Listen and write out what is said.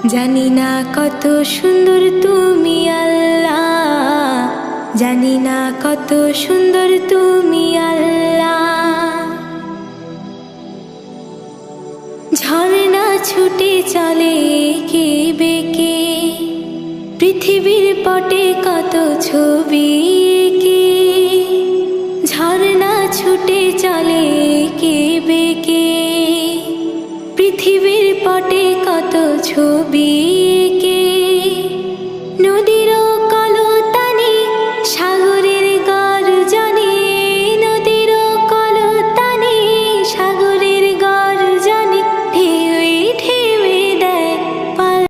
জানি না কত সুন্দর তুমি আল্লাহ, জানি না কত সুন্দর তুমি আল্লাহ। ঝর্ণা ছুটে চলে এঁকে বেঁকে, পৃথিবীর পটে কত ছবি এঁকে। ঝর্ণা ছুটে চলে এঁকে বেঁকে, পৃথিবীর পটে কত ছবি